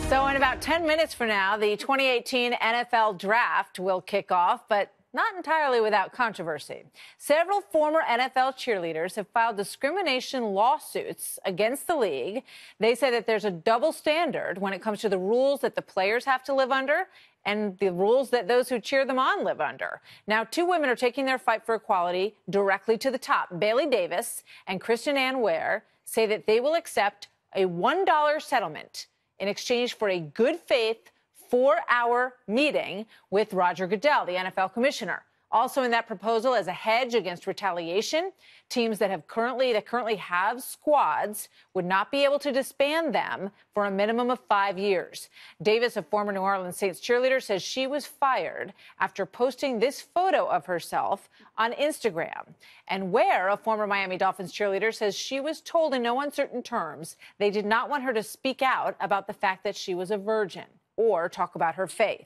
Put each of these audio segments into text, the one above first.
So in about 10 minutes from now, the 2018 NFL Draft will kick off, but not entirely without controversy. Several former NFL cheerleaders have filed discrimination lawsuits against the league. They say that there's a double standard when it comes to the rules that the players have to live under and the rules that those who cheer them on live under. Now, two women are taking their fight for equality directly to the top. Bailey Davis and Kristen Ann Ware say that they will accept a $1 settlement in exchange for a good faith 4-hour meeting with Roger Goodell, the NFL commissioner. Also in that proposal as a hedge against retaliation, teams that currently have squads would not be able to disband them for a minimum of 5 years. Davis, a former New Orleans Saints cheerleader, says she was fired after posting this photo of herself on Instagram. And Ware, a former Miami Dolphins cheerleader, says she was told in no uncertain terms they did not want her to speak out about the fact that she was a virgin or talk about her faith.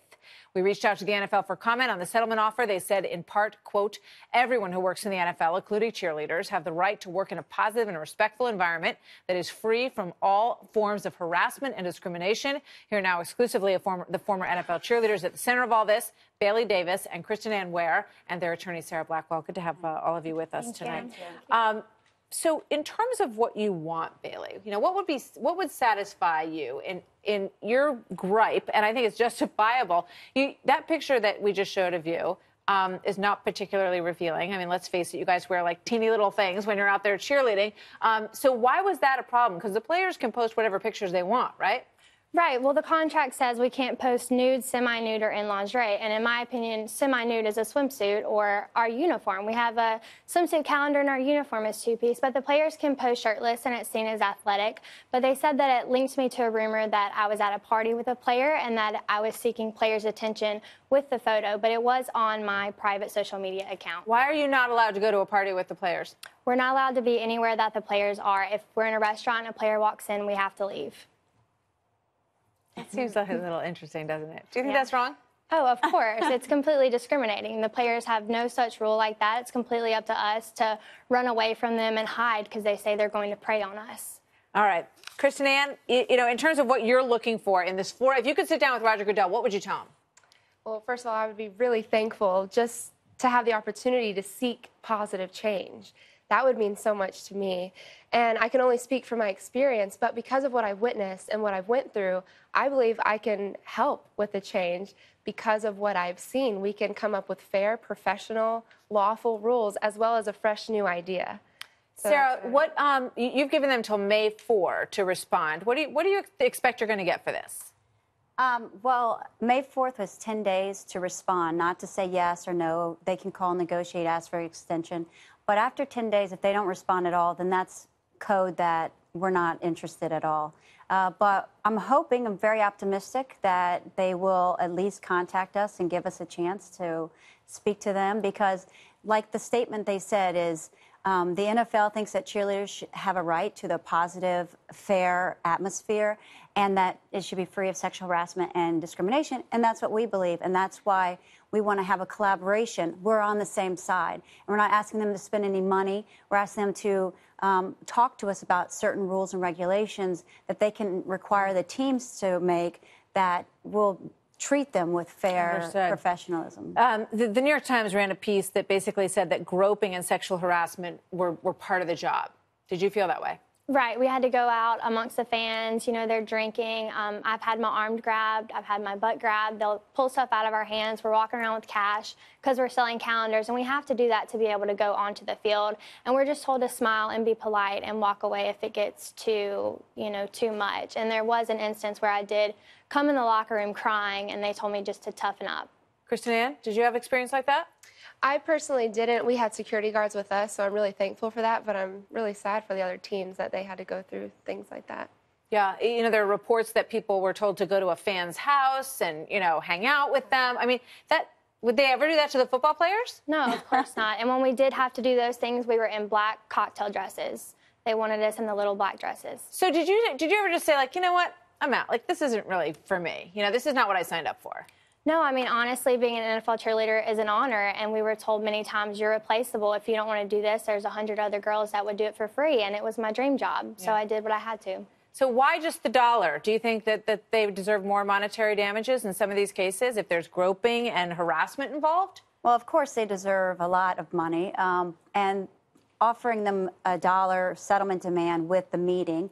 We reached out to the NFL for comment on the settlement offer. They said, in part, quote, everyone who works in the NFL, including cheerleaders, have the right to work in a positive and respectful environment that is free from all forms of harassment and discrimination. Here now exclusively the former NFL cheerleaders at the center of all this, Bailey Davis and Kristen Ann Ware, and their attorney, Sarah Blackwell. Good to have all of you with us tonight. So in terms of what you want, Bailey, you know, what would satisfy you in your gripe, and I think it's justifiable. That picture that we just showed of you is not particularly revealing. I mean, let's face it, you guys wear like teeny little things when you're out there cheerleading. So why was that a problem? Because the players can post whatever pictures they want, right? Right. Well, the contract says we can't post nude, semi-nude, or in lingerie. And in my opinion, semi-nude is a swimsuit or our uniform. We have a swimsuit calendar and our uniform is two-piece. But the players can post shirtless and it's seen as athletic. But they said that it linked me to a rumor that I was at a party with a player and that I was seeking players' attention with the photo. But it was on my private social media account. Why are you not allowed to go to a party with the players? We're not allowed to be anywhere that the players are. If we're in a restaurant and a player walks in, we have to leave. It seems like a little interesting, doesn't it? Do you think that's wrong? Oh, of course. It's completely discriminating. The players have no such rule like that. It's completely up to us to run away from them and hide because they say they're going to prey on us. All right. Kristen Ann, you know, in terms of what you're looking for in this if you could sit down with Roger Goodell, what would you tell him? Well, first of all, I would be really thankful just to have the opportunity to seek positive change. That would mean so much to me. And I can only speak from my experience, but because of what I've witnessed and what I've went through, I believe I can help with the change because of what I've seen. We can come up with fair, professional, lawful rules as well as a fresh new idea. So Sarah, you've given them till May 4 to respond. What do you expect you're going to get for this? Well, May 4th was 10 days to respond, not to say yes or no. They can call, negotiate, ask for extension. But after 10 days, if they don't respond at all, then that's code that we're not interested at all. But I'm very optimistic that they will at least contact us and give us a chance to speak to them because, like the statement they said is, the NFL thinks that cheerleaders should have a right to the positive, fair atmosphere and that it should be free of sexual harassment and discrimination. And that's what we believe. And that's why we want to have a collaboration. We're on the same side. And we're not asking them to spend any money. We're asking them to talk to us about certain rules and regulations that they can require the teams to make that will treat them with fair professionalism. The New York Times ran a piece that basically said that groping and sexual harassment were part of the job. Did you feel that way? Right. We had to go out amongst the fans. You know, they're drinking. I've had my arm grabbed. I've had my butt grabbed. They'll pull stuff out of our hands. We're walking around with cash because we're selling calendars. And we have to do that to be able to go onto the field. And we're just told to smile and be polite and walk away if it gets too much. And there was an instance where I did come in the locker room crying, and they told me just to toughen up. Kristen Ann, did you have experience like that? I personally didn't. We had security guards with us, so I'm really thankful for that, but I'm really sad for the other teams that they had to go through things like that. Yeah, you know, there are reports that people were told to go to a fan's house and, you know, hang out with them. I mean, would they ever do that to the football players? No, of course not. And when we did have to do those things, we were in black cocktail dresses. They wanted us in the little black dresses. So did you ever just say, like, you know what, I'm out. Like, this isn't really for me. You know, this is not what I signed up for. No, I mean, honestly, being an NFL cheerleader is an honor, and we were told many times you're replaceable. If you don't want to do this, there's 100 other girls that would do it for free, and it was my dream job, so I did what I had to. So why just the dollar? Do you think that they deserve more monetary damages in some of these cases if there's groping and harassment involved? Well, of course, they deserve a lot of money. And offering them a dollar settlement demand with the meeting,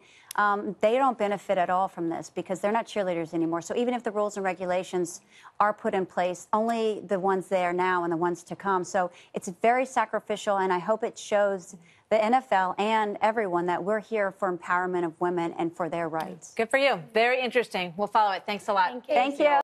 they don't benefit at all from this because they're not cheerleaders anymore. So even if the rules and regulations are put in place, only the ones there now and the ones to come. So it's very sacrificial, and I hope it shows the NFL and everyone that we're here for empowerment of women and for their rights. Good for you. Very interesting. We'll follow it. Thanks a lot. Thank you. Thank you.